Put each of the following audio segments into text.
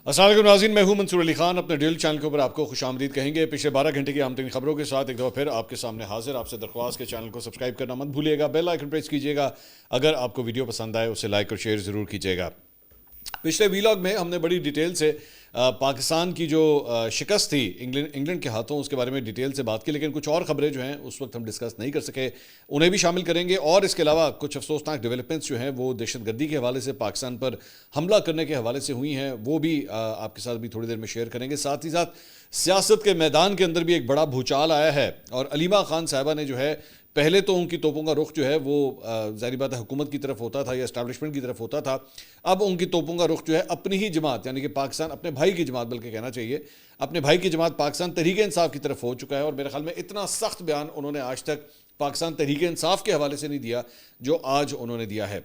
السلام علیکم ناظرین، میں ہوں منصور علی خان. اپنے ڈیل چینل کے اوپر آپ کو خوش آمدید کہیں گے. پچھلے 12 گھنٹے کی اہم ترین خبروں کے ساتھ ایک دفعہ پھر آپ کے سامنے حاضر. آپ سے درخواست کے چینل کو سبسکرائب کرنا مت بھولیے گا, بیل آئیکن پریس کیجیے گا. اگر آپ کو ویڈیو پسند آئے اسے لائک اور شیئر ضرور کیجیے گا. پچھلے ویلاگ میں ہم نے بڑی ڈیٹیل سے پاکستان کی جو شکست تھی انگلینڈ کے ہاتھوں, اس کے بارے میں ڈیٹیل سے بات کی, لیکن کچھ اور خبریں جو ہیں اس وقت ہم ڈسکس نہیں کر سکے, انہیں بھی شامل کریں گے. اور اس کے علاوہ کچھ افسوسناک ڈیولپمنٹس جو ہیں وہ دہشت گردی کے حوالے سے, پاکستان پر حملہ کرنے کے حوالے سے ہوئی ہیں, وہ بھی آپ کے ساتھ بھی تھوڑی دیر میں شیئر کریں گے. ساتھ ہی ساتھ سیاست کے میدان کے اندر بھی ایک بڑا بھوچال آیا ہے, اور علیمہ خان صاحبہ نے جو ہے پہلے تو ان کی توپوں کا رخ جو ہے وہ ظاہری بات ہے حکومت کی طرف ہوتا تھا یا اسٹیبلشمنٹ کی طرف ہوتا تھا. اب ان کی توپوں کا رخ جو ہے اپنی ہی جماعت یعنی کہ پاکستان اپنے بھائی کی جماعت, بلکہ کہنا چاہیے اپنے بھائی کی جماعت پاکستان تحریک انصاف کی طرف ہو چکا ہے. اور میرے خیال میں اتنا سخت بیان انہوں نے آج تک پاکستان تحریک انصاف کے حوالے سے نہیں دیا جو آج انہوں نے دیا ہے.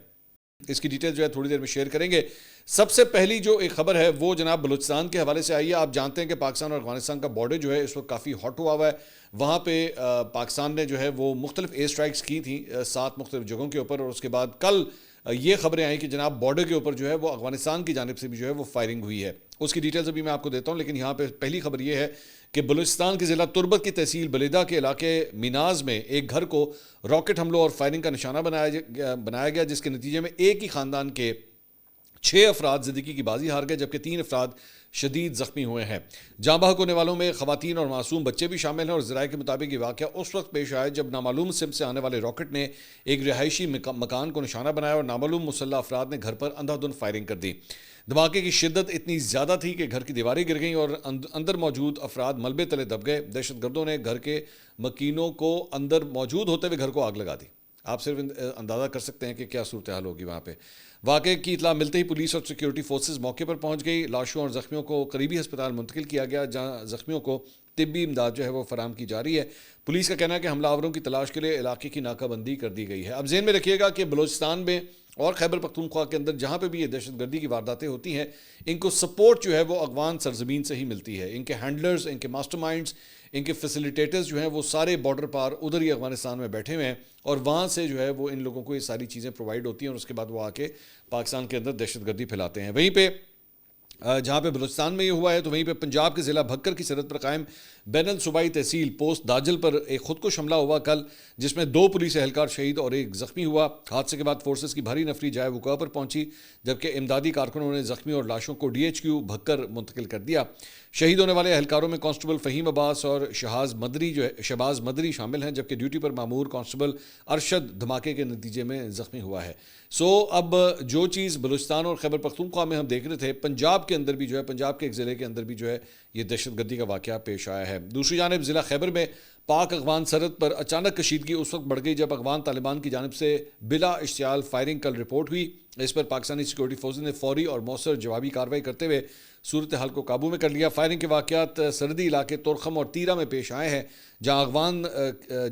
اس کی ڈیٹیل جو ہے تھوڑی دیر میں شیئر کریں گے. سب سے پہلی جو ایک خبر ہے وہ جناب بلوچستان کے حوالے سے آئی ہے. آپ جانتے ہیں کہ پاکستان اور افغانستان کا بارڈر جو ہے اس وقت کافی ہاٹ ہوا ہے. وہاں پہ پاکستان نے جو ہے وہ مختلف ایئر اسٹرائکس کی تھیں 7 مختلف جگہوں کے اوپر, اور اس کے بعد کل یہ خبریں آئیں کہ جناب بارڈر کے اوپر جو ہے وہ افغانستان کی جانب سے بھی جو ہے وہ فائرنگ ہوئی ہے. اس کی ڈیٹیلز ابھی میں آپ کو دیتا ہوں, لیکن یہاں پہ پہلی خبر یہ ہے کہ بلوچستان کے ضلع تربت کی تحصیل بلیدہ کے علاقے میناز میں ایک گھر کو راکٹ حملوں اور فائرنگ کا نشانہ بنایا گیا, جس کے نتیجے میں ایک ہی خاندان کے 6 افراد زندگی کی بازی ہار گئے, جبکہ 3 افراد شدید زخمی ہوئے ہیں. جاں بحق ہونے والوں میں خواتین اور معصوم بچے بھی شامل ہیں, اور ذرائع کے مطابق یہ واقعہ اس وقت پیش آیا جب نامعلوم سمت سے آنے والے راکٹ نے ایک رہائشی مکان کو نشانہ بنایا اور نامعلوم مسلح افراد نے گھر پر اندھا دھند فائرنگ کر دی. دھماکے کی شدت اتنی زیادہ تھی کہ گھر کی دیواریں گر گئیں اور اندر موجود افراد ملبے تلے دب گئے. دہشت گردوں نے گھر کے مکینوں کو اندر موجود ہوتے ہوئے گھر کو آگ لگا دی. آپ صرف اندازہ کر سکتے ہیں کہ کیا صورتحال ہوگی وہاں پہ. واقعے کی اطلاع ملتے ہی پولیس اور سیکیورٹی فورسز موقع پر پہنچ گئی. لاشوں اور زخمیوں کو قریبی ہسپتال منتقل کیا گیا, جہاں زخمیوں کو طبی امداد جو ہے وہ فراہم کی جا رہی ہے. پولیس کا کہنا ہے کہ حملہ آوروں کی تلاش کے لیے علاقے کی ناکہ بندی کر دی گئی ہے. اب ذہن میں رکھیے گا کہ بلوچستان میں اور خیبر پختونخوا کے اندر جہاں پہ بھی یہ دہشت گردی کی وارداتیں ہوتی ہیں, ان کو سپورٹ جو ہے وہ افغان سرزمین سے ہی ملتی ہے. ان کے ہینڈلرز, ان کے ماسٹر مائنڈز, ان کے فیسیلیٹیٹرز جو ہیں وہ سارے بارڈر پار ادھر ہی افغانستان میں بیٹھے ہوئے ہیں, اور وہاں سے جو ہے وہ ان لوگوں کو یہ ساری چیزیں پرووائڈ ہوتی ہیں, اور اس کے بعد وہ آ کے پاکستان کے اندر دہشت گردی پھیلاتے ہیں. وہیں پہ جہاں پہ بلوچستان میں یہ ہوا ہے تو وہیں پہ پنجاب کے ضلع بھکر کی سرحد پر قائم بین الصوبائی تحصیل پوسٹ داجل پر ایک خودکش حملہ ہوا کل, جس میں 2 پولیس اہلکار شہید اور 1 زخمی ہوا. حادثے کے بعد فورسز کی بھاری نفری جائے وقوع پر پہنچی, جبکہ امدادی کارکنوں نے زخمی اور لاشوں کو DHQ بھکر منتقل کر دیا. شہید ہونے والے اہلکاروں میں کانسٹیبل فہیم عباس اور شہباز مدری شامل ہیں, جبکہ ڈیوٹی پر مامور کانسٹیبل ارشد دھماکے کے نتیجے میں زخمی ہوا ہے. اب جو چیز بلوچستان اور خیبر پختونخوا میں ہم دیکھ رہے تھے, پنجاب کے اندر بھی جو ہے, پنجاب کے ایک ضلع کے اندر بھی جو ہے یہ دہشت گردی کا واقعہ پیش آیا ہے. دوسری جانب ضلع خیبر میں پاک افغان سرحد پر اچانک کشیدگی اس وقت بڑھ گئی جب افغان طالبان کی جانب سے بلا اشتعال فائرنگ کل رپورٹ ہوئی. اس پر پاکستانی سیکورٹی فورسز نے فوری اور مؤثر جوابی کارروائی کرتے ہوئے صورتحال کو قابو میں کر لیا. فائرنگ کے واقعات سرحدی علاقے تورخم اور تیرہ میں پیش آئے ہیں, جہاں افغان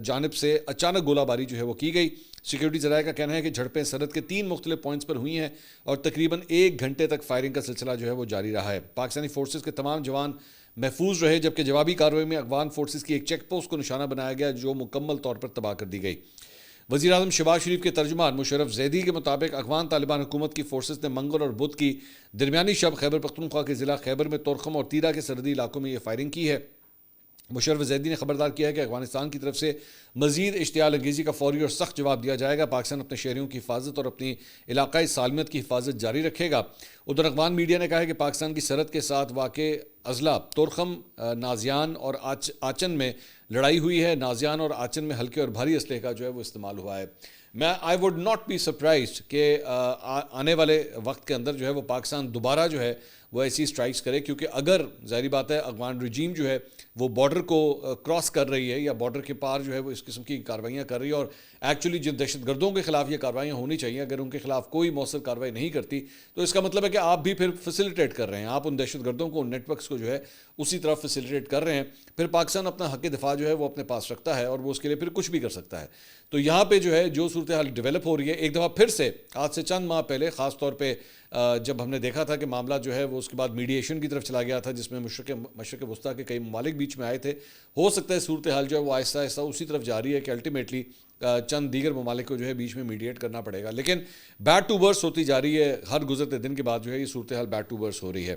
جانب سے اچانک گولہ باری جو ہے وہ کی گئی. سیکورٹی ذرائع کا کہنا ہے کہ جھڑپیں سرحد کے 3 مختلف پوائنٹس پر ہوئی ہیں, اور تقریباً 1 گھنٹے تک فائرنگ کا سلسلہ جو ہے وہ جاری رہا ہے. پاکستانی فورسز کے تمام جوان محفوظ رہے, جبکہ جوابی کارروائی میں افغان فورسز کی ایک چیک پوسٹ کو نشانہ بنایا گیا جو مکمل طور پر تباہ کر دی گئی. وزیر اعظم شہباز شریف کے ترجمان مشرف زیدی کے مطابق افغان طالبان حکومت کی فورسز نے منگل اور بدھ کی درمیانی شب خیبر پختونخوا کے ضلع خیبر میں تورخم اور تیرہ کے سرحدی علاقوں میں یہ فائرنگ کی ہے. مشرف زیدی نے خبردار کیا ہے کہ افغانستان کی طرف سے مزید اشتعال انگیزی کا فوری اور سخت جواب دیا جائے گا. پاکستان اپنے شہریوں کی حفاظت اور اپنی علاقائی سالمیت کی حفاظت جاری رکھے گا. ادھر افغان میڈیا نے کہا ہے کہ پاکستان کی سرحد کے ساتھ واقع اضلاع تورخم, نازیان اور آچن میں لڑائی ہوئی ہے. نازیان اور آچن میں ہلکے اور بھاری اسلحے کا جو ہے وہ استعمال ہوا ہے. I would not be surprised کہ آنے والے وقت کے اندر جو ہے وہ پاکستان دوبارہ جو ہے وہ ایسی اسٹرائکس کرے, کیونکہ اگر ظاہری بات ہے افغان رجیم جو ہے وہ بارڈر کو کراس کر رہی ہے یا بارڈر کے پار جو ہے وہ اس قسم کی کارروائیاں کر رہی ہے, اور ایکچولی جن دہشت گردوں کے خلاف یہ کارروائیاں ہونی چاہیے, اگر ان کے خلاف کوئی مؤثر کارروائی نہیں کرتی تو اس کا مطلب ہے کہ آپ بھی پھر فیسیلیٹیٹ کر رہے ہیں, آپ ان دہشت گردوں کو, ان نیٹ ورکس کو جو ہے اسی طرح فیسیلیٹیٹ کر رہے ہیں. پھر پاکستان اپنا حق دفاع جو ہے وہ اپنے پاس رکھتا ہے, اور وہ اس کے لیے پھر کچھ بھی کر سکتا ہے. تو یہاں پہ جو ہے جو صورتحال ڈیولپ ہو رہی ہے, ایک دفعہ پھر سے آج سے چند ماہ پہلے خاص طور پہ جب ہم نے دیکھا تھا کہ معاملہ جو ہے وہ اس کے بعد میڈیشن کی طرف چلا گیا تھا, جس میں مشرق وسطیٰ کے کئی ممالک بیچ میں آئے تھے. ہو سکتا ہے صورتحال جو ہے وہ آہستہ آہستہ اسی طرف جا رہی ہے کہ الٹیمیٹلی چند دیگر ممالک کو جو ہے بیچ میں میڈیٹ کرنا پڑے گا, لیکن بیڈ ٹو ورس ہوتی جا رہی ہے. ہر گزرتے دن کے بعد جو ہے یہ صورتحال بیڈ ٹو ورس ہو رہی ہے.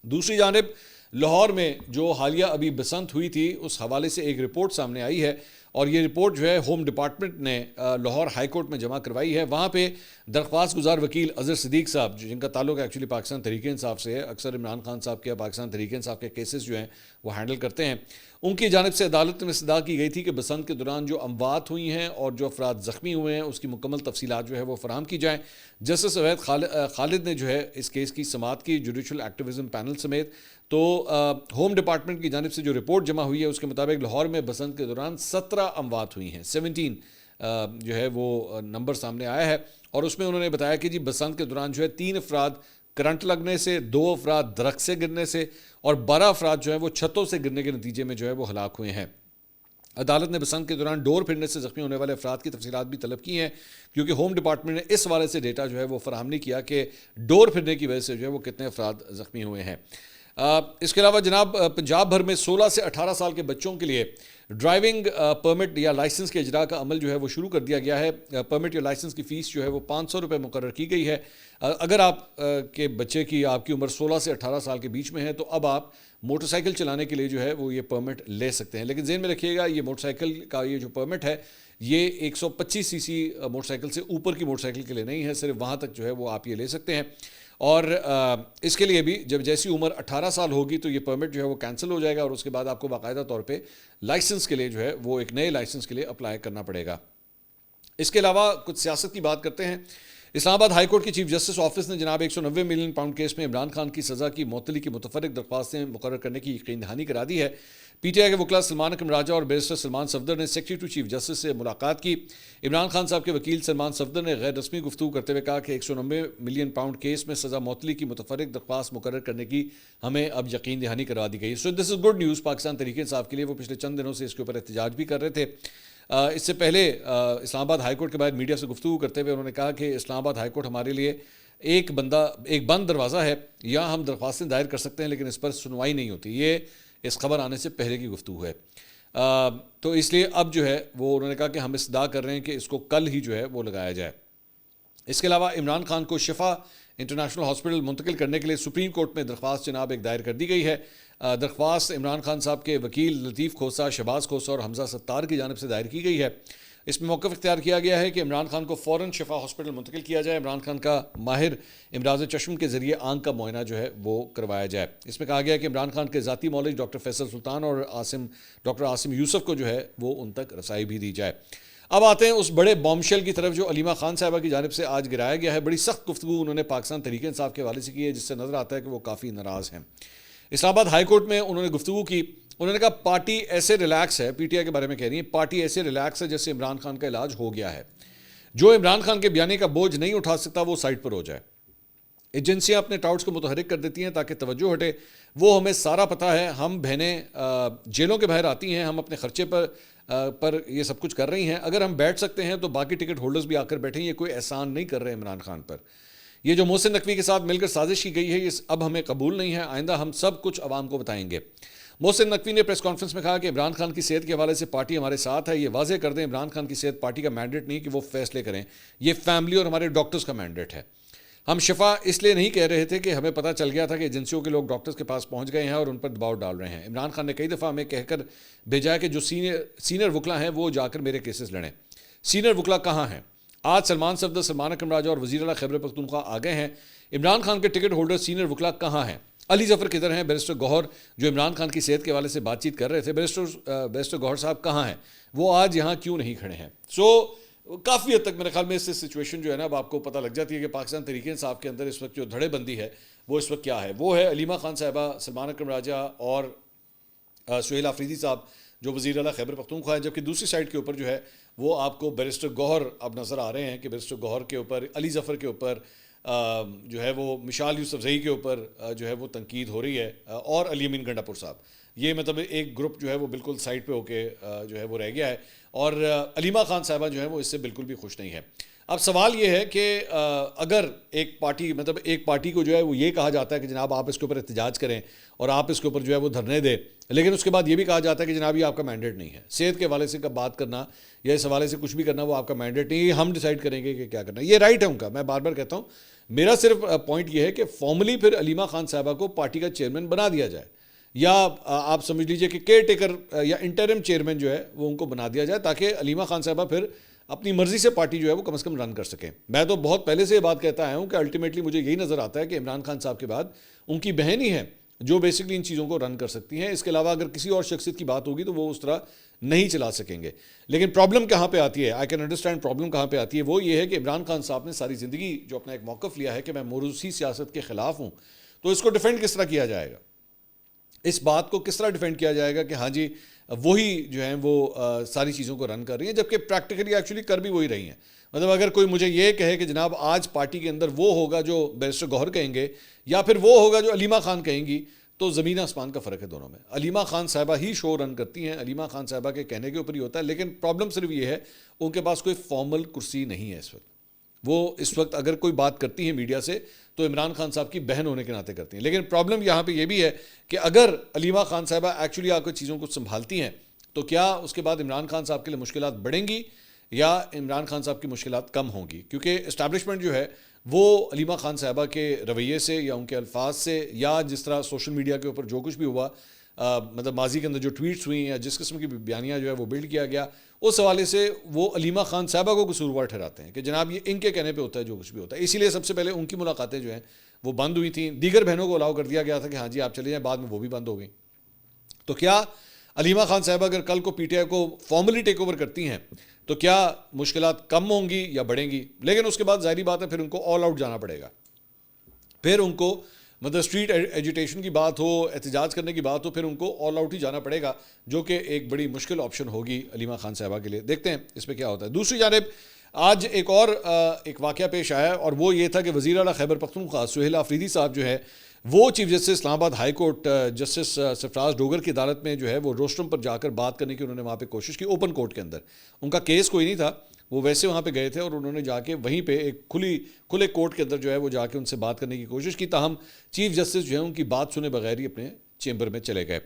دوسری جانب لاہور میں جو حالیہ ابھی بسنت ہوئی تھی اس حوالے سے ایک رپورٹ سامنے آئی ہے، اور یہ رپورٹ جو ہے ہوم ڈپارٹمنٹ نے لاہور ہائی کورٹ میں جمع کروائی ہے۔ وہاں پہ درخواست گزار وکیل اظہر صدیق صاحب، جن کا تعلق ایکچولی پاکستان تحریک انصاف سے ہے، اکثر عمران خان صاحب کے پاکستان تحریک انصاف کے کیسز جو ہیں وہ ہینڈل کرتے ہیں، ان کی جانب سے عدالت میں استدعا کی گئی تھی کہ بسنت کے دوران جو اموات ہوئی ہیں اور جو افراد زخمی ہوئے ہیں اس کی مکمل تفصیلات جو ہے وہ فراہم کی جائیں۔ جسٹس عوید خالد نے جو ہے اس کیس کی سماعت کی جوڈیشل ایکٹیویزم پینل سمیت۔ تو ہوم ڈپارٹمنٹ کی جانب سے جو رپورٹ جمع ہوئی ہے اس کے مطابق لاہور میں بسنت کے دوران 17 اموات ہوئی ہیں، 17 جو ہے وہ نمبر سامنے آیا ہے، اور اس میں انہوں نے بتایا کہ جی بسنت کے دوران جو ہے 3 افراد کرنٹ لگنے سے، 2 افراد درخت سے گرنے سے، اور 12 افراد جو ہیں وہ چھتوں سے گرنے کے نتیجے میں جو ہے وہ ہلاک ہوئے ہیں۔ عدالت نے بسنت کے دوران ڈور پھرنے سے زخمی ہونے والے افراد کی تفصیلات بھی طلب کی ہیں، کیونکہ ہوم ڈپارٹمنٹ نے اس حوالے سے ڈیٹا جو ہے وہ فراہم نہیں کیا کہ ڈور پھرنے کی وجہ سے جو ہے وہ کتنے افراد زخمی ہوئے ہیں۔ اس کے علاوہ جناب پنجاب بھر میں 16 سے 18 سال کے بچوں کے لیے ڈرائیونگ پرمٹ یا لائسنس کے اجراء کا عمل جو ہے وہ شروع کر دیا گیا ہے۔ پرمٹ یا لائسنس کی فیس جو ہے وہ 500 روپے مقرر کی گئی ہے۔ اگر آپ کے بچے کی آپ کی عمر 16 سے 18 سال کے بیچ میں ہے تو اب آپ موٹر سائیکل چلانے کے لیے جو ہے وہ یہ پرمٹ لے سکتے ہیں، لیکن ذہن میں رکھیے گا یہ موٹر سائیکل کا یہ جو پرمٹ ہے یہ 125 سی سی موٹر سائیکل سے اوپر کی موٹر سائیکل کے لیے نہیں ہے، صرف وہاں تک جو ہے وہ آپ یہ لے سکتے ہیں، اور اس کے لیے بھی جب جیسی عمر 18 سال ہوگی تو یہ پرمٹ جو ہے وہ کینسل ہو جائے گا، اور اس کے بعد آپ کو باقاعدہ طور پہ لائسنس کے لیے جو ہے وہ ایک نئے لائسنس کے لیے اپلائی کرنا پڑے گا۔ اس کے علاوہ کچھ سیاست کی بات کرتے ہیں۔ اسلام آباد ہائی کورٹ کی چیف جسٹس آفس نے جناب 190 ملین پاؤنڈ کیس میں عمران خان کی سزا کی معطلی کی متفرق درخواستیں مقرر کرنے کی یقین دہانی کرا دی ہے۔ پی ٹی آئی کے وکلا سلمان اکرم راجہ اور بیرسٹر سلمان صفدر نے سیکرٹری ٹو چیف جسٹس سے ملاقات کی۔ عمران خان صاحب کے وکیل سلمان صفدر نے غیر رسمی گفتگو کرتے ہوئے کہا کہ 190 ملین پاؤنڈ کیس میں سزا معطلی کی متفرق درخواست مقرر کرنے کی ہمیں اب یقین دہانی کروا دی گئی۔ سو دس is good news Pakistan Tehreek Insaf کے لیے، وہ پچھلے چند دنوں سے اس کے اوپر احتجاج بھی کر رہے تھے۔ اس سے پہلے اسلام آباد ہائی کورٹ کے بعد میڈیا سے گفتگو کرتے ہوئے انہوں نے کہا کہ اسلام آباد ہائی کورٹ ہمارے لیے ایک بند دروازہ ہے، یہاں ہم درخواستیں دائر کر سکتے ہیں لیکن اس پر سنوائی نہیں ہوتی۔ یہ اس خبر آنے سے پہلے کی گفتگو ہے، تو اس لیے اب جو ہے وہ انہوں نے کہا کہ ہم استدعا کر رہے ہیں کہ اس کو کل ہی جو ہے وہ لگایا جائے۔ اس کے علاوہ عمران خان کو شفا انٹرنیشنل ہاسپٹل منتقل کرنے کے لیے سپریم کورٹ میں درخواست جناب ایک دائر کر دی گئی ہے۔ درخواست عمران خان صاحب کے وکیل لطیف کھوسہ، شہباز کھوسہ اور حمزہ ستار کی جانب سے دائر کی گئی ہے۔ اس میں موقف اختیار کیا گیا ہے کہ عمران خان کو فوراً شفا ہاسپٹل منتقل کیا جائے، عمران خان کا ماہر امراض چشم کے ذریعے آنکھ کا معائنہ جو ہے وہ کروایا جائے۔ اس میں کہا گیا کہ عمران خان کے ذاتی معالج ڈاکٹر فیصل سلطان اور ڈاکٹر عاصم یوسف کو جو ہے وہ ان تک رسائی بھی دی جائے۔ اب آتے ہیں اس بڑے بام شیل کی طرف جو علیمہ خان صاحبہ کی جانب سے آج گرایا گیا ہے۔ بڑی سخت گفتگو انہوں نے پاکستان تحریک انصاف کے حوالے سے کی ہے، جس سے نظر آتا ہے کہ وہ کافی ناراض ہیں۔ اسلام آباد ہائی کورٹ میں انہوں نے گفتگو کی، انہوں نے کہا پارٹی ایسے ریلیکس ہے، پی ٹی آئی کے بارے میں کہہ رہی ہیں، پارٹی ایسے ریلیکس ہے جیسے عمران خان کا علاج ہو گیا ہے، جو عمران خان کے بیانے کا بوجھ نہیں اٹھا سکتا وہ سائٹ پر ہو جائے۔ ایجنسیاں اپنے ٹاؤٹس کو متحرک کر دیتی ہیں تاکہ توجہ ہٹے، وہ ہمیں سارا پتہ ہے، ہم بہنیں جیلوں کے باہر آتی ہیں، ہم اپنے خرچے پر یہ سب کچھ کر رہی ہیں، اگر ہم بیٹھ سکتے ہیں تو باقی ٹکٹ ہولڈرز بھی آ کر بیٹھیں، یہ کوئی احسان نہیں کر رہے عمران خان پر۔ یہ جو محسن نقوی کے ساتھ مل کر سازش کی گئی ہے یہ اب ہمیں قبول نہیں ہے، آئندہ ہم سب کچھ عوام کو بتائیں گے۔ محسن نقوی نے پریس کانفرنس میں کہا کہ عمران خان کی صحت کے حوالے سے پارٹی ہمارے ساتھ ہے، یہ واضح کر دیں عمران خان کی صحت پارٹی کا مینڈیٹ نہیں کہ وہ فیصلے کریں، یہ فیملی اور ہمارے ڈاکٹرز کا مینڈیٹ ہے۔ ہم شفا اس لیے نہیں کہہ رہے تھے کہ ہمیں پتہ چل گیا تھا کہ ایجنسیوں کے لوگ ڈاکٹرز کے پاس پہنچ گئے ہیں اور ان پر دباؤ ڈال رہے ہیں۔ عمران خان نے کئی دفعہ ہمیں کہہ کر بھیجا ہے کہ جو سینئر وکلا ہیں وہ جا کر میرے کیسز لڑیں۔ سینئر وکلا کہاں ہیں؟ آج سلمان صفدر، سلمان اکرم راجہ اور وزیر اعلیٰ خیبر پختونخوا آ گئے ہیں، عمران خان کے ٹکٹ ہولڈر سینئر وکلا کہاں ہیں؟ علی ظفر کدھر ہیں؟ بیرسٹر گوہر جو عمران خان کی صحت کے حوالے سے بات چیت کر رہے تھے، بیرسٹر گوہر صاحب کہاں ہیں؟ وہ آج یہاں کیوں نہیں کھڑے ہیں؟ کافی حد تک میرے خیال میں اس سے سچویشن جو ہے نا اب آپ کو پتہ لگ جاتی ہے کہ پاکستان تحریک انصاف کے اندر اس وقت جو دھڑے بندی ہے وہ اس وقت کیا ہے۔ وہ ہے علیمہ خان صاحبہ، سلمان اکرم راجہ اور سہیل آفریدی صاحب جو وزیر اعلیٰ خیبر پختونخوا ہے، جبکہ دوسری سائڈ کے اوپر جو ہے وہ آپ کو بیرسٹر گوہر اب نظر آ رہے ہیں کہ بیرسٹر گوہر کے اوپر، علی ظفر کے اوپر جو ہے وہ مشال یوسفزئی کے اوپر جو ہے وہ تنقید ہو رہی ہے، اور علی امین گنڈا پور صاحب، یہ مطلب ایک گروپ جو ہے وہ بالکل سائڈ پہ ہو کے جو ہے وہ رہ گیا ہے، اور علیمہ خان صاحبہ جو ہے وہ اس سے بالکل بھی خوش نہیں ہے۔ اب سوال یہ ہے کہ اگر ایک پارٹی کو جو ہے وہ یہ کہا جاتا ہے کہ جناب آپ اس کے اوپر احتجاج کریں اور آپ اس کے اوپر جو ہے وہ دھرنے دیں، لیکن اس کے بعد یہ بھی کہا جاتا ہے کہ جناب یہ آپ کا مینڈیٹ نہیں ہے، صحت کے حوالے سے بات کرنا یا اس حوالے سے کچھ بھی کرنا وہ آپ کا مینڈیٹ نہیں ہے، ہم ڈیسائیڈ کریں گے کہ کیا کرنا ہے۔ یہ رائٹ ہے ان کا، میں بار بار کہتا ہوں میرا صرف پوائنٹ یہ ہے کہ فارملی پھر علیمہ خان صاحبہ کو پارٹی کا چیئرمین بنا دیا جائے، یا آپ سمجھ لیجئے کہ کیئر ٹیکر یا انٹرم چیئرمین جو ہے وہ ان کو بنا دیا جائے، تاکہ علیمہ خان صاحبہ پھر اپنی مرضی سے پارٹی جو ہے وہ کم از کم رن کر سکیں۔ میں تو بہت پہلے سے یہ بات کہتا آیا ہوں کہ الٹیمیٹلی مجھے یہی نظر آتا ہے کہ عمران خان صاحب کے بعد ان کی بہن ہی ہے جو بیسکلی ان چیزوں کو رن کر سکتی ہیں، اس کے علاوہ اگر کسی اور شخصیت کی بات ہوگی تو وہ اس طرح نہیں چلا سکیں گے۔ لیکن پرابلم کہاں پہ آتی ہے، آئی کین انڈرسٹینڈ پرابلم کہاں پہ آتی ہے، وہ یہ ہے کہ عمران خان صاحب نے ساری زندگی جو اپنا ایک موقف لیا ہے کہ میں موروثی سیاست کے خلاف ہوں، تو اس کو ڈیفینڈ کس طرح کیا جائے گا، اس بات کو کس طرح ڈیفینڈ کیا جائے گا کہ ہاں جی وہی جو ہیں وہ ساری چیزوں کو رن کر رہی ہیں، جبکہ پریکٹیکلی ایکچولی کر بھی وہی رہی ہیں۔ مطلب اگر کوئی مجھے یہ کہے کہ جناب آج پارٹی کے اندر وہ ہوگا جو بیرسٹر گوہر کہیں گے یا پھر وہ ہوگا جو علیمہ خان کہیں گی، تو زمین آسمان کا فرق ہے دونوں میں۔ علیمہ خان صاحبہ ہی شو رن کرتی ہیں، علیمہ خان صاحبہ کے کہنے کے اوپر ہی ہوتا ہے، لیکن پرابلم صرف یہ ہے ان کے پاس کوئی فارمل کرسی نہیں ہے اس وقت۔ وہ اس وقت اگر کوئی بات کرتی ہیں میڈیا سے تو عمران خان صاحب کی بہن ہونے کے ناطے کرتی ہیں، لیکن پرابلم یہاں پہ یہ بھی ہے کہ اگر علیمہ خان صاحبہ ایکچولی آ کر چیزوں کو سنبھالتی ہیں تو کیا اس کے بعد عمران خان صاحب کے لیے مشکلات بڑھیں گی یا عمران خان صاحب کی مشکلات کم ہوں گی؟ کیونکہ اسٹیبلشمنٹ جو ہے وہ علیمہ خان صاحبہ کے رویے سے یا ان کے الفاظ سے یا جس طرح سوشل میڈیا کے اوپر جو کچھ بھی ہوا، مطلب ماضی کے اندر جو ٹویٹس ہوئی یا جس قسم کی بیانیہ جو ہے وہ بلڈ کیا گیا، اس حوالے سے وہ علیمہ خان صاحبہ کو قصوروار ٹھہراتے ہیں کہ جناب یہ ان کے کہنے پہ ہوتا ہے جو کچھ بھی ہوتا ہے۔ اسی لیے سب سے پہلے ان کی ملاقاتیں جو ہیں وہ بند ہوئی تھیں، دیگر بہنوں کو الاؤ کر دیا گیا تھا کہ ہاں جی آپ چلے جائیں، بعد میں وہ بھی بند ہو گئیں۔ تو کیا علیمہ خان صاحبہ اگر کل کو پی ٹی آئی کو فارملی ٹیک اوور کرتی ہیں تو کیا مشکلات کم ہوں گی یا بڑھیں گی؟ لیکن اس کے بعد ظاہری بات ہے پھر ان کو آل آؤٹ جانا پڑے گا، پھر ان کو مطلب اسٹریٹ ایجیٹیشن کی بات ہو، احتجاج کرنے کی بات ہو، پھر ان کو آل آؤٹ ہی جانا پڑے گا، جو کہ ایک بڑی مشکل آپشن ہوگی علیمہ خان صاحبہ کے لیے۔ دیکھتے ہیں اس پہ کیا ہوتا ہے۔ دوسری جانب آج ایک واقعہ پیش آیا اور وہ یہ تھا کہ وزیر اعلیٰ خیبر پختونخوا سہیل آفریدی صاحب جو ہے وہ چیف جسٹس اسلام آباد ہائی کورٹ جسٹس سرفراز ڈوگر کی عدالت میں جو ہے وہ روسٹرم پر جا کر بات کرنے کی انہوں نے وہاں پہ کوشش کی، اوپن کورٹ کے اندر۔ ان کا کیس کوئی نہیں تھا، وہ ویسے وہاں پہ گئے تھے اور انہوں نے جا کے وہیں پہ ایک کھلے کورٹ کے اندر جو ہے وہ جا کے ان سے بات کرنے کی کوشش کی، تاہم چیف جسٹس جو ہے ان کی بات سنے بغیر ہی اپنے چیمبر میں چلے گئے۔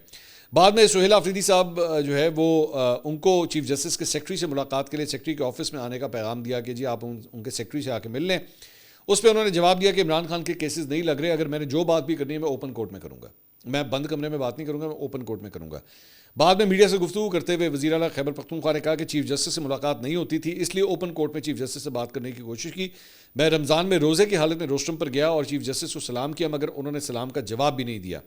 بعد میں سہیل آفریدی صاحب جو ہے وہ ان کو چیف جسٹس کے سیکرٹری سے ملاقات کے لیے سیکرٹری کے آفس میں آنے کا پیغام دیا کہ جی آپ ان کے سیکرٹری سے آ کے مل لیں۔ اس پہ انہوں نے جواب دیا کہ عمران خان کے کیسز نہیں لگ رہے، اگر میں نے جو بات بھی کرنی ہے میں اوپن کورٹ میں کروں گا، میں بند کمرے میں بات نہیں کروں گا، میں اوپن کورٹ میں کروں گا۔ بعد میں میڈیا سے گفتگو کرتے ہوئے وزیر اعلیٰ خیبر پختونخوا نے کہا کہ چیف جسٹس سے ملاقات نہیں ہوتی تھی، اس لیے اوپن کورٹ میں چیف جسٹس سے بات کرنے کی کوشش کی۔ میں رمضان میں روزے کی حالت میں روسٹرم پر گیا اور چیف جسٹس کو سلام کیا، مگر انہوں نے سلام کا جواب بھی نہیں دیا۔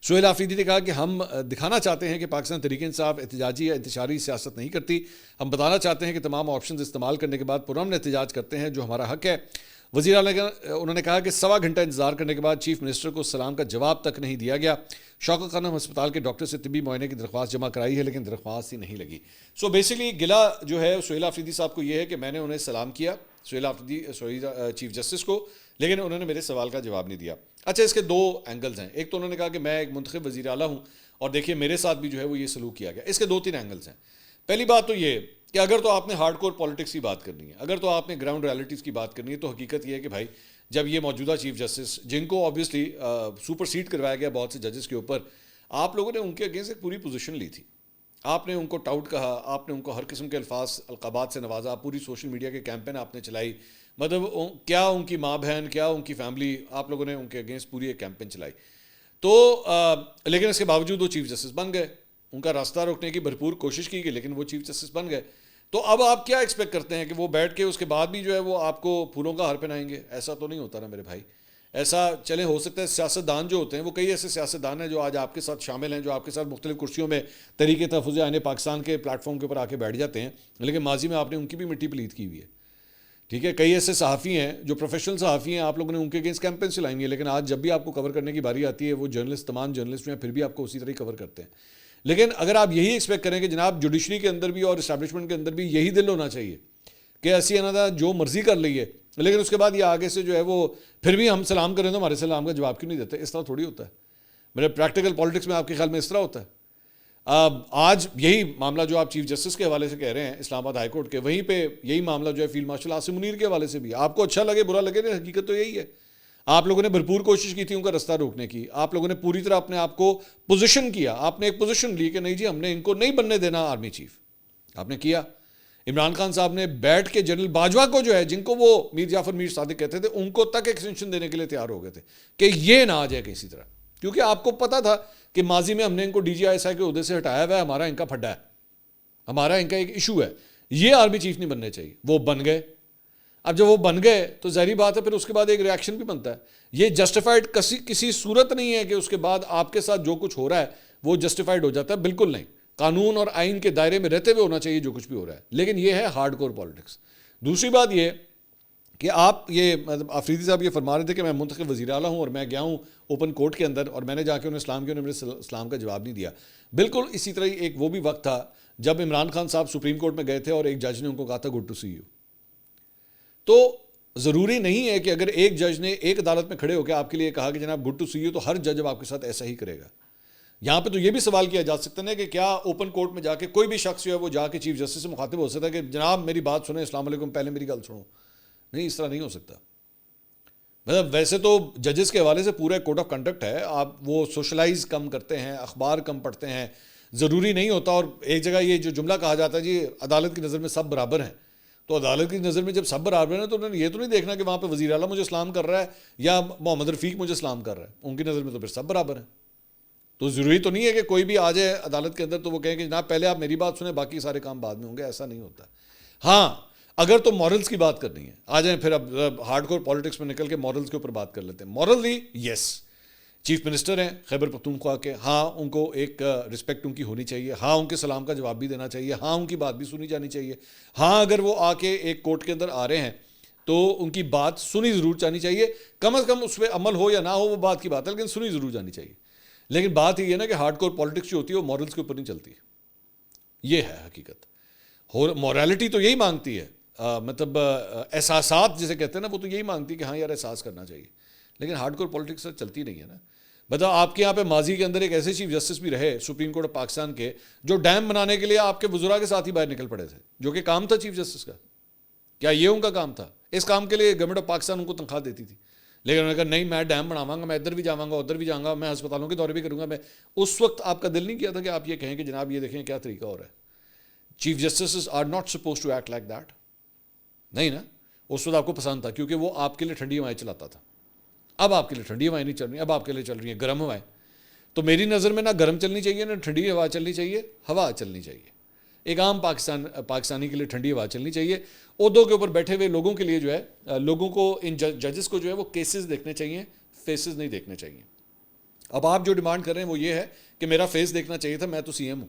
سہیل آفریدی نے کہا کہ ہم دکھانا چاہتے ہیں کہ پاکستان تحریک انصاف احتجاجی یا انتشاری سیاست نہیں کرتی، ہم بتانا چاہتے ہیں کہ تمام آپشنز استعمال کرنے کے بعد پرامن احتجاج کرتے ہیں جو ہمارا حق ہے۔ وزیر اعلیٰ انہوں نے کہا کہ 1.25 گھنٹہ انتظار کرنے کے بعد چیف منسٹر کو سلام کا جواب تک نہیں دیا گیا۔ شوکت خانم ہسپتال کے ڈاکٹر سے طبی معائنے کی درخواست جمع کرائی ہے لیکن درخواست ہی نہیں لگی۔ سو بیسیکلی گلا جو ہے سہیل آفریدی صاحب کو یہ ہے کہ میں نے انہیں سلام کیا چیف جسٹس کو، لیکن انہوں نے میرے سوال کا جواب نہیں دیا۔ اچھا اس کے دو اینگلز ہیں، ایک تو انہوں نے کہا کہ میں ایک منتخب وزیر اعلیٰ ہوں اور دیکھیے میرے ساتھ بھی جو ہے وہ یہ سلوک کیا گیا۔ اس کے 2-3 اینگلز ہیں۔ پہلی بات تو یہ کہ اگر تو آپ نے ہارڈ کور پالیٹکس کی بات کرنی ہے، اگر تو آپ نے گراؤنڈ ریالٹیز کی بات کرنی ہے، تو حقیقت یہ ہے کہ بھائی جب یہ موجودہ چیف جسٹس جن کو آبویسلی سپر سیڈ کروایا گیا بہت سے ججز کے اوپر، آپ لوگوں نے ان کے اگینسٹ ایک پوری پوزیشن لی تھی، آپ نے ان کو ٹاؤٹ کہا، آپ نے ان کو ہر قسم کے القابات سے نوازا، پوری سوشل میڈیا کے کیمپین آپ نے چلائی، مطلب کیا ان کی ماں بہن، کیا ان کی فیملی، آپ لوگوں نے ان کے اگینسٹ پوری ایک کیمپین چلائی۔ تو لیکن اس کے باوجود وہ چیف جسٹس بن گئے، ان کا راستہ روکنے کی بھرپور کوشش کی گئی لیکن وہ چیف جسٹس بن گئے۔ تو اب آپ کیا ایکسپیکٹ کرتے ہیں کہ وہ بیٹھ کے اس کے بعد بھی جو ہے وہ آپ کو پھولوں کا ہار پہنائیں گے؟ ایسا تو نہیں ہوتا نا میرے بھائی، ایسا چلے ہو سکتا ہے سیاستدان جو ہوتے ہیں وہ کئی ایسے سیاستدان ہیں جو آج آپ کے ساتھ شامل ہیں، جو آپ کے ساتھ مختلف کرسیوں میں تحریک تحفظ آئین پاکستان کے پلیٹ فارم کے اوپر آ کے بیٹھ جاتے ہیں، لیکن ماضی میں آپ نے ان کی بھی مٹی پلیت کی ہوئی ہے، ٹھیک ہے۔ کئی ایسے صحافی ہیں جو پروفیشنل صحافی ہیں، آپ لوگوں نے ان کے اگینسٹ کیمپین چلائیں گے، لیکن آج جب بھی آپ کو کور کرنے کی باری آتی ہے وہ جرنلسٹ، تمام جرنلسٹ جو ہیں پھر بھی آپ کو اسی طرح کور کرتے ہیں۔ لیکن اگر آپ یہی ایکسپیکٹ کریں کہ جناب جوڈیشری کے اندر بھی اور اسٹیبلشمنٹ کے اندر بھی یہی دل ہونا چاہیے کہ ایسی انادا جو مرضی کر لئیے، لیکن اس کے بعد یہ آگے سے جو ہے وہ پھر بھی ہم سلام کریں تو ہمارے سلام کا جواب کیوں نہیں دیتے، اس طرح تھوڑی ہوتا ہے میرے پریکٹیکل پالیٹکس میں۔ آپ کے خیال میں اس طرح ہوتا ہے؟ آج یہی معاملہ جو آپ چیف جسٹس کے حوالے سے کہہ رہے ہیں اسلام آباد ہائی کورٹ کے، وہیں پہ یہی معاملہ جو ہے فیلڈ مارشل عاصم منیر کے حوالے سے بھی، آپ کو اچھا لگے برا لگے نا، حقیقت تو یہی ہے۔ آپ لوگوں نے بھرپور کوشش کی تھی ان کا رستہ روکنے کی، آپ لوگوں نے پوری طرح اپنے آپ کو پوزیشن کیا، آپ نے ایک پوزیشن لی کہ نہیں جی ہم نے ان کو نہیں بننے دینا آرمی چیف، آپ نے کیا۔ عمران خان صاحب نے بیٹھ کے جنرل باجوہ کو جو ہے، جن کو وہ میر جعفر میر صادق کہتے تھے، ان کو تک ایکسٹینشن دینے کے لیے تیار ہو گئے تھے کہ یہ نہ آ جائے کسی طرح، کیونکہ آپ کو پتا تھا کہ ماضی میں ہم نے ان کو D G I S I کے عہدے سے ہٹایا ہوا ہے، ہمارا ان کا پھڈا ہے، ہمارا ان کا ایک ایشو ہے، یہ آرمی چیف نہیں بننے چاہیے. وہ بن گئے. اب جب وہ بن گئے تو ظاہری بات ہے پھر اس کے بعد ایک ریاکشن بھی بنتا ہے. یہ جسٹیفائڈ کسی صورت نہیں ہے کہ اس کے بعد آپ کے ساتھ جو کچھ ہو رہا ہے وہ جسٹیفائڈ ہو جاتا ہے، بالکل نہیں. قانون اور آئین کے دائرے میں رہتے ہوئے ہونا چاہیے جو کچھ بھی ہو رہا ہے، لیکن یہ ہے ہارڈ کور پالیٹکس. دوسری بات یہ کہ آپ یہ مطلب آفریدی صاحب یہ فرما رہے تھے کہ میں منتخب وزیر اعلیٰ ہوں اور میں گیا ہوں اوپن کورٹ کے اندر اور میں نے جا کے انہیں اسلام کیا، انہوں نے میرے اسلام کا جواب نہیں دیا. بالکل اسی طرح ایک وہ بھی وقت تھا جب عمران خان صاحب سپریم کورٹ میں گئے تھے اور ایک جج نے ان کو کہا تھا گڈ ٹو سی یو. تو ضروری نہیں ہے کہ اگر ایک جج نے ایک عدالت میں کھڑے ہو کے آپ کے لیے کہا کہ جناب گڈ ٹو سی یو تو ہر جج اب آپ کے ساتھ ایسا ہی کرے گا. یہاں پہ تو یہ بھی سوال کیا جا سکتا ہے کہ کیا اوپن کورٹ میں جا کے کوئی بھی شخص جو ہے وہ جا کے چیف جسٹس سے مخاطب ہو سکتا ہے کہ جناب میری بات سنیں، السلام علیکم، پہلے میری گل سنو. نہیں، اس طرح نہیں ہو سکتا. مطلب ویسے تو ججز کے حوالے سے پورا کوڈ آف کنڈکٹ ہے، آپ وہ سوشلائز کم کرتے ہیں، اخبار کم پڑھتے ہیں، ضروری نہیں ہوتا. اور ایک جگہ یہ جو جملہ کہا جاتا ہے جی عدالت کی نظر میں سب برابر ہیں، تو عدالت کی نظر میں جب سب برابر ہیں تو انہوں نے یہ تو نہیں دیکھنا کہ وہاں پہ وزیر اعلیٰ مجھے اسلام کر رہا ہے یا محمد رفیق مجھے اسلام کر رہا ہے. ان کی نظر میں تو پھر سب برابر ہیں. تو ضروری تو نہیں ہے کہ کوئی بھی آ جائے عدالت کے اندر تو وہ کہیں کہ جناب پہلے آپ میری بات سنیں، باقی سارے کام بعد میں ہوں گے. ایسا نہیں ہوتا. ہاں اگر تو مورلز کی بات کرنی ہے، آ جائیں پھر اب ہارڈ کور پالیٹکس میں نکل کے مورلز کے اوپر بات کر لیتے ہیں. مورلی یس، چیف منسٹر ہیں خیبر پختونخوا کے، ہاں ان کو ایک رسپیکٹ ان کی ہونی چاہیے، ہاں ان کے سلام کا جواب بھی دینا چاہیے، ہاں ان کی بات بھی سنی جانی چاہیے. ہاں اگر وہ آ کے ایک کورٹ کے اندر آ رہے ہیں تو ان کی بات سنی ضرور جانی چاہیے، کم از کم اس پہ عمل ہو یا نہ ہو وہ بات کی بات ہے، لیکن سنی ضرور جانی چاہیے. لیکن بات یہ ہے نا کہ ہارڈ کور پالیٹکس جو ہوتی ہے وہ مورلز کے اوپر نہیں چلتی. یہ ہے حقیقت. مورالٹی تو یہی مانگتی ہے، مطلب احساسات جسے کہتے ہیں نا، وہ تو یہی مانگتی ہے کہ ہاں یار احساس کرنا چاہیے. لیکن ہارڈ کور پالیٹکس چلتی نہیں ہے نا. بتاؤ آپ کے یہاں پہ ماضی کے اندر ایک ایسے چیف جسٹس بھی رہے سپریم کورٹ آف پاکستان کے جو ڈیم بنانے کے لیے آپ کے وزراء کے ساتھ ہی باہر نکل پڑے تھے، جو کہ کام تھا چیف جسٹس کا. کیا یہ ان کا کام تھا؟ اس کام کے لیے گورنمنٹ آف پاکستان ان کو تنخواہ دیتی تھی. لیکن انہوں نے کہا نہیں میں ڈیم بناواں گا، میں ادھر بھی جاواں گا، ادھر بھی جاؤں گا، میں ہسپتالوں کے دورے بھی کروں گا. میں اس وقت آپ کا دل نہیں کیا تھا کہ آپ یہ کہیں کہ جناب یہ دیکھیں کیا طریقہ ہو رہا ہے. Chief justices are not suppose to act like that. نہیں نا، اس وقت آپ کو پسند تھا کیونکہ وہ آپ کے لیے ٹھنڈی ہوائیں چلاتا تھا. اب آپ کے لیے ٹھنڈی ہوائیں نہیں چل رہی، اب آپ کے لیے چل رہی ہیں گرم ہوائیں. تو میری نظر میں نہ گرم چلنی چاہیے، نہ ٹھنڈی ہوا چلنی چاہیے، ہوا چلنی چاہیے. ایک عام پاکستانی کے لیے ٹھنڈی ہوا چلنی چاہیے. عہدوں کے اوپر بیٹھے ہوئے لوگوں کے لیے جو ہے، لوگوں کو ان ججز کو جو ہے وہ کیسز دیکھنے چاہیے، فیسز نہیں دیکھنے چاہیے. اب آپ جو ڈیمانڈ کر رہے ہیں وہ یہ ہے کہ میرا فیس دیکھنا چاہیے تھا، میں تو سی ایم ہوں.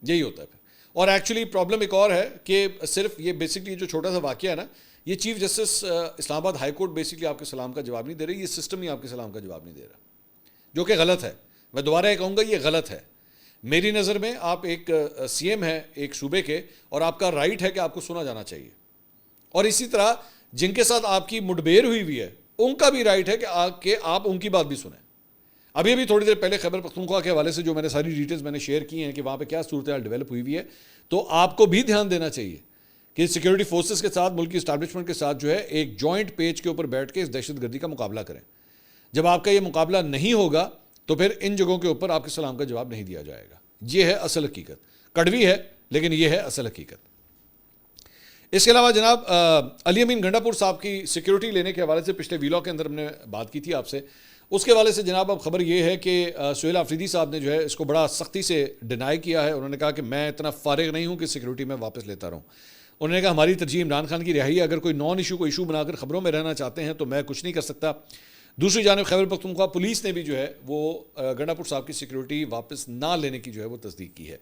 یہی ہوتا ہے پھر. اور ایکچولی پرابلم ایک اور ہے کہ صرف یہ بیسکلی جو چھوٹا سا واقعہ ہے نا، یہ چیف جسٹس اسلام آباد ہائی کورٹ بیسکلی آپ کے سلام کا جواب نہیں دے رہی، یہ سسٹم ہی آپ کے سلام کا جواب نہیں دے رہا، جو کہ غلط ہے. میں دوبارہ یہ کہوں گا یہ غلط ہے. میری نظر میں آپ ایک سی ایم ہیں ایک صوبے کے، اور آپ کا رائٹ ہے کہ آپ کو سنا جانا چاہیے. اور اسی طرح جن کے ساتھ آپ کی مڈبیر ہوئی ہے ان کا بھی رائٹ ہے کہ آپ ان کی بات بھی سنیں. ابھی تھوڑی دیر پہلے خیبر پختونخوا کے حوالے سے جو میں نے ساری ڈیٹیلز میں نے شیئر کی ہیں کہ وہاں پہ کیا صورتحال ڈیولپ ہوئی ہے، تو آپ کو بھی دھیان دینا چاہیے کہ سیکورٹی فورسز کے ساتھ، ملکی اسٹیبلشمنٹ کے ساتھ جو ہے ایک جوائنٹ پیج کے اوپر بیٹھ کے اس دہشت گردی کا مقابلہ کریں. جب آپ کا یہ مقابلہ نہیں ہوگا تو پھر ان جگہوں کے اوپر آپ کے سلام کا جواب نہیں دیا جائے گا. یہ ہے اصل حقیقت. کڑوی ہے لیکن یہ ہے اصل حقیقت. اس کے علاوہ جناب علی امین گنڈا پور صاحب کی سیکیورٹی لینے کے حوالے سے پچھلے ویلاگ کے اندر ہم نے بات کی تھی آپ سے. اس کے حوالے سے جناب اب خبر یہ ہے کہ سہیل آفریدی صاحب نے جو ہے اس کو بڑا سختی سے ڈینائی کیا ہے. انہوں نے کہا کہ میں اتنا فارغ نہیں ہوں کہ سیکیورٹی میں واپس لیتا رہوں. انہوں نے کہا ہماری ترجیح عمران خان کی رہائی ہے، اگر کوئی نان ایشو کو ایشو بنا کر خبروں میں رہنا چاہتے ہیں تو میں کچھ نہیں کر سکتا. دوسری جانب خیبر پختونخوا پولیس نے بھی جو ہے وہ گنڈا پور صاحب کی سیکیورٹی واپس نہ لینے کی جو ہے وہ تصدیق کی ہے.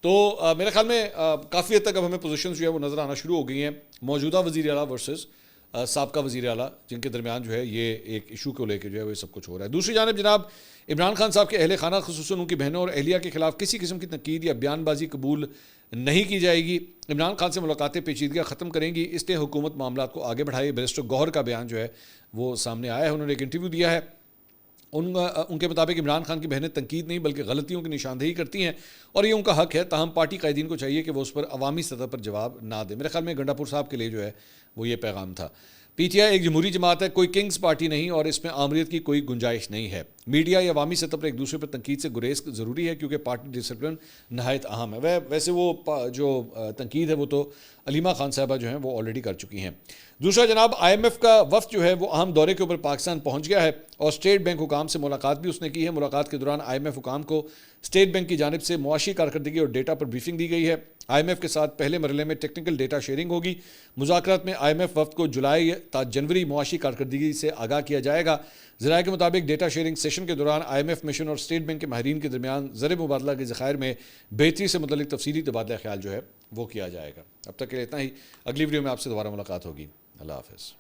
تو میرے خیال میں کافی حد تک اب ہمیں پوزیشنز جو ہے وہ نظر آنا شروع ہو گئی ہیں موجودہ وزیر اعلیٰ ورسز سابقہ وزیر اعلیٰ، جن کے درمیان جو ہے یہ ایک ایشو کو لے کے جو ہے وہ سب کچھ ہو رہا ہے. دوسری جانب جناب عمران خان صاحب کے اہل خانہ خصوصاً ان کی بہنوں اور اہلیہ کے خلاف کسی قسم کی تنقید یا بیان بازی قبول نہیں کی جائے گی. عمران خان سے ملاقاتیں پیچیدگیاں ختم کریں گی، اس لیے حکومت معاملات کو آگے بڑھائے. بیرسٹر گوہر کا بیان جو ہے وہ سامنے آیا ہے، انہوں نے ایک انٹرویو دیا ہے. ان کے مطابق عمران خان کی بہنیں تنقید نہیں بلکہ غلطیوں کی نشاندہی کرتی ہیں اور یہ ان کا حق ہے، تاہم پارٹی قائدین کو چاہیے کہ وہ اس پر عوامی سطح پر جواب نہ دیں. میرے خیال میں گنڈا پور صاحب کے لیے جو ہے وہ یہ پیغام تھا. پی ٹی آئی ایک جمہوری جماعت ہے، کوئی کنگز پارٹی نہیں، اور اس میں آمریت کی کوئی گنجائش نہیں ہے. میڈیا یا عوامی سطح پر ایک دوسرے پر تنقید سے گریز ضروری ہے کیونکہ پارٹی ڈسپلن نہایت اہم ہے. ویسے وہ جو تنقید ہے وہ تو علیمہ خان صاحبہ جو ہیں وہ آلریڈی کر چکی ہیں. دوسرا جناب IMF کا وفد جو ہے وہ اہم دورے کے اوپر پاکستان پہنچ گیا ہے اور اسٹیٹ بینک حکام سے ملاقات بھی اس نے کی ہے. ملاقات کے دوران IMF حکام کو اسٹیٹ بینک کی جانب سے معاشی کارکردگی اور ڈیٹا پر بریفنگ دی گئی ہے. IMF کے ساتھ پہلے مرحلے میں ٹیکنیکل ڈیٹا شیئرنگ ہوگی. مذاکرات میں IMF وفد کو جولائی تا جنوری معاشی کارکردگی سے آگاہ کیا جائے گا. ذرائع کے مطابق ڈیٹا شیئرنگ سیشن کے دوران IMF مشن اور اسٹیٹ بینک کے ماہرین کے درمیان زر مبادلہ کے ذخائر میں بہتری سے متعلق تفصیلی تبادلہ خیال جو ہے وہ کیا جائے گا. اب تک کے لیے اتنا ہی. اگلی ویڈیو میں آپ سے دوبارہ ملاقات ہوگی. اللہ حافظ.